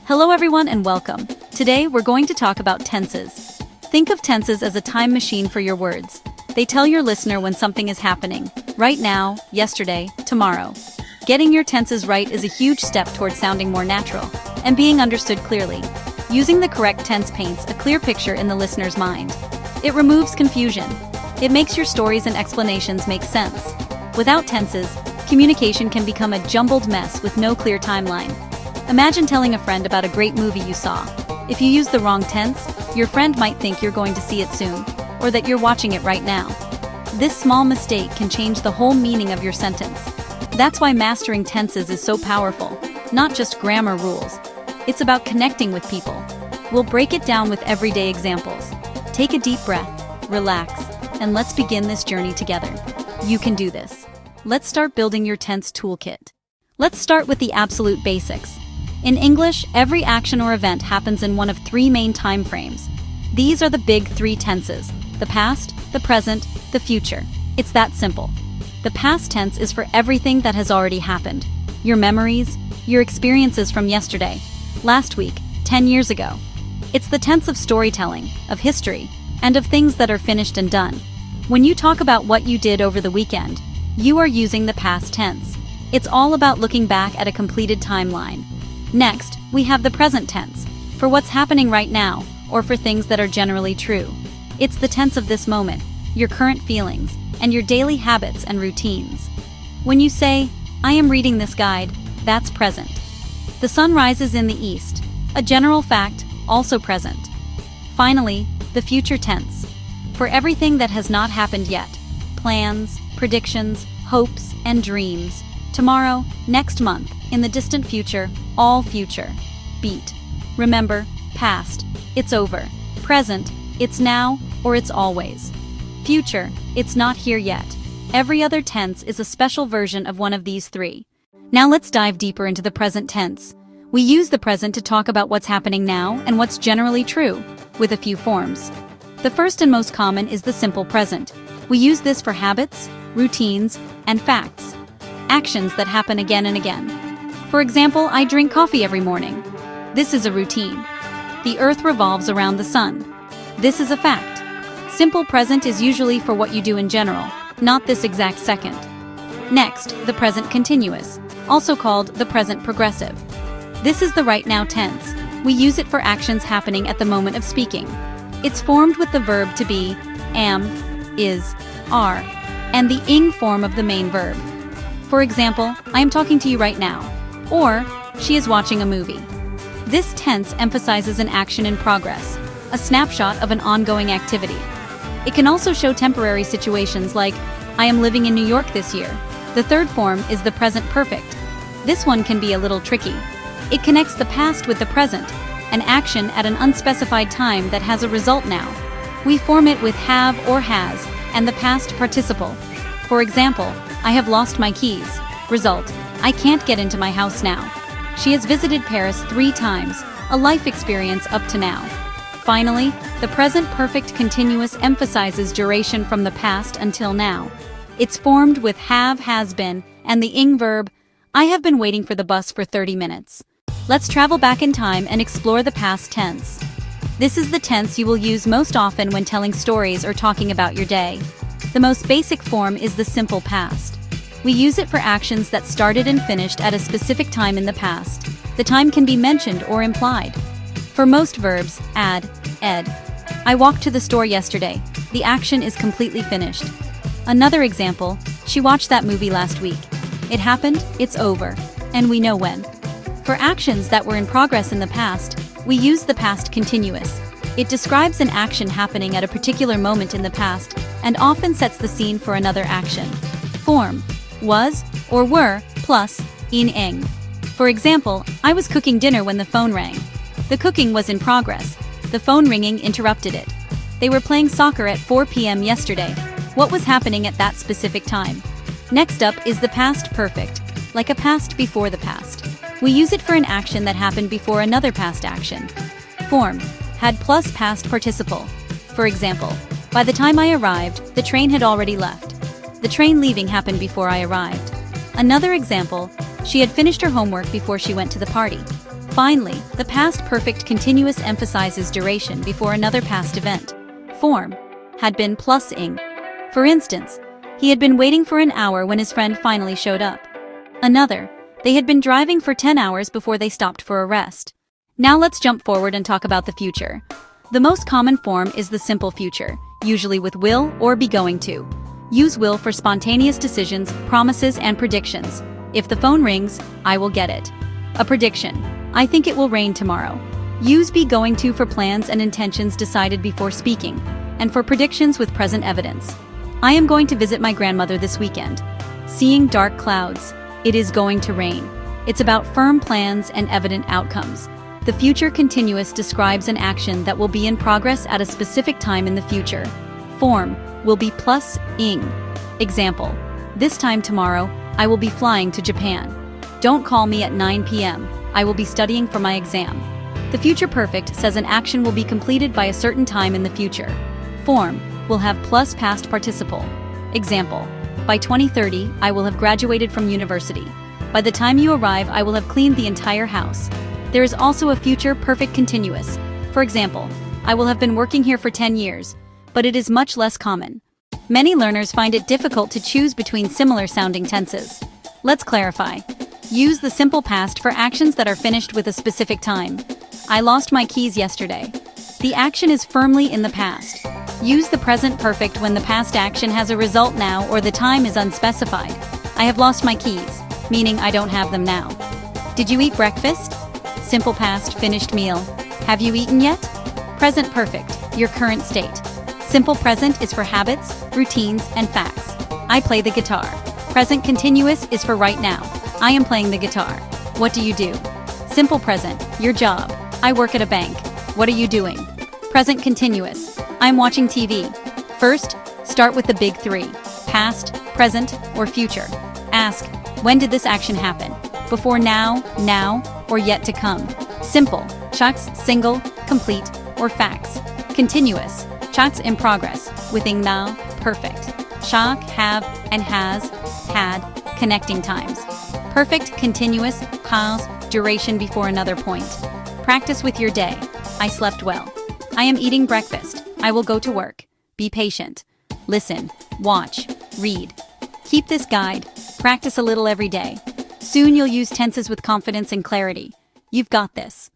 Hello everyone and welcome. Today we're going to talk about tenses. Think of tenses as a time machine for your words. They tell your listener when something is happening, right now, yesterday, tomorrow. Getting your tenses right is a huge step towards sounding more natural and being understood clearly. Using the correct tense paints a clear picture in the listener's mind. It removes confusion. It makes your stories and explanations make sense. Without tenses, communication can become a jumbled mess with no clear timeline. Imagine telling a friend about a great movie you saw. If you use the wrong tense, your friend might think you're going to see it soon, or that you're watching it right now. This small mistake can change the whole meaning of your sentence. That's why mastering tenses is so powerful, not just grammar rules. It's about connecting with people. We'll break it down with everyday examples. Take a deep breath, relax, and let's begin this journey together. You can do this. Let's start building your tense toolkit. Let's start with the absolute basics. In English, every action or event happens in one of three main time frames. These are the big three tenses: the past, the present, the future. It's that simple. The past tense is for everything that has already happened. Your memories, your experiences from yesterday, last week, 10 years ago. It's the tense of storytelling, of history, and of things that are finished and done. When you talk about what you did over the weekend, you are using the past tense. It's all about looking back at a completed timeline. Next, we have the present tense, for what's happening right now, or for things that are generally true. It's the tense of this moment, your current feelings, and your daily habits and routines. When you say, "I am reading this guide," that's present. The sun rises in the east, a general fact, also present. Finally, the future tense, for everything that has not happened yet. Plans, predictions, hopes, and dreams. Tomorrow, next month, in the distant future, all future. Beat. Remember, past, it's over. Present, it's now, or it's always. Future, it's not here yet. Every other tense is a special version of one of these three. Now let's dive deeper into the present tense. We use the present to talk about what's happening now and what's generally true, with a few forms. The first and most common is the simple present. We use this for habits, routines, and facts. Actions that happen again and again. For example, I drink coffee every morning. This is a routine. The earth revolves around the sun. This is a fact. Simple present is usually for what you do in general, not this exact second. Next, the present continuous, also called the present progressive. This is the right now tense. We use it for actions happening at the moment of speaking. It's formed with the verb to be, am, is, are, and the ing form of the main verb. For example, I am talking to you right now, or she is watching a movie. This tense emphasizes an action in progress, a snapshot of an ongoing activity. It can also show temporary situations like, I am living in New York this year. The third form is the present perfect. This one can be a little tricky. It connects the past with the present, an action at an unspecified time that has a result now. We form it with have or has, and the past participle. For example, I have lost my keys. Result, I can't get into my house now. She has visited Paris 3 times, a life experience up to now. Finally, the present perfect continuous emphasizes duration from the past until now. It's formed with have, has been, and the ing verb, I have been waiting for the bus for 30 minutes. Let's travel back in time and explore the past tense. This is the tense you will use most often when telling stories or talking about your day. The most basic form is the simple past. We use it for actions that started and finished at a specific time in the past. The time can be mentioned or implied. For most verbs, add, ed. I walked to the store yesterday. The action is completely finished. Another example, she watched that movie last week. It happened, it's over, and we know when. For actions that were in progress in the past, we use the past continuous. It describes an action happening at a particular moment in the past and often sets the scene for another action. Form, was, or were, plus, ing. For example, I was cooking dinner when the phone rang. The cooking was in progress. The phone ringing interrupted it. They were playing soccer at 4 p.m. yesterday. What was happening at that specific time? Next up is the past perfect, like a past before the past. We use it for an action that happened before another past action. Form, had plus past participle. For example, by the time I arrived, the train had already left. The train leaving happened before I arrived. Another example, she had finished her homework before she went to the party. Finally, the past perfect continuous emphasizes duration before another past event. Form had been plus ing. For instance, he had been waiting for an hour when his friend finally showed up. Another, they had been driving for 10 hours before they stopped for a rest. Now let's jump forward and talk about the future. The most common form is the simple future, usually with will or be going to. Use will for spontaneous decisions, promises, and predictions. If the phone rings, I will get it. A prediction: I think it will rain tomorrow. Use be going to for plans and intentions decided before speaking, and for predictions with present evidence. I am going to visit my grandmother this weekend. Seeing dark clouds. It is going to rain. It's about firm plans and evident outcomes. The future continuous describes an action that will be in progress at a specific time in the future. Form will be plus ing. Example: this time tomorrow, I will be flying to Japan. Don't call me at 9 p.m. I will be studying for my exam. The future perfect says an action will be completed by a certain time in the future. Form will have plus past participle. Example: by 2030, I will have graduated from university. By the time you arrive, I will have cleaned the entire house. There is also a future perfect continuous. For example, I will have been working here for 10 years, but it is much less common. Many learners find it difficult to choose between similar sounding tenses. Let's clarify. Use the simple past for actions that are finished with a specific time. I lost my keys yesterday. The action is firmly in the past. Use the present perfect when the past action has a result now or the time is unspecified. I have lost my keys, meaning I don't have them now. Did you eat breakfast? Simple past, finished meal. Have you eaten yet? Present perfect, your current state. Simple present is for habits, routines, and facts. I play the guitar. Present continuous is for right now. I am playing the guitar. What do you do? Simple present, your job. I work at a bank. What are you doing? Present continuous. I'm watching TV. First, start with the big three: past, present, or future. Ask, when did this action happen? Before now, or yet to come. Simple, chaks, single, complete, or facts. Continuous, chaks in progress, with ing now, perfect. Chak, have, and has, had, connecting times. Perfect, continuous, pause, duration before another point. Practice with your day. I slept well. I am eating breakfast. I will go to work. Be patient. Listen, watch, read. Keep this guide. Practice a little every day. Soon you'll use tenses with confidence and clarity. You've got this.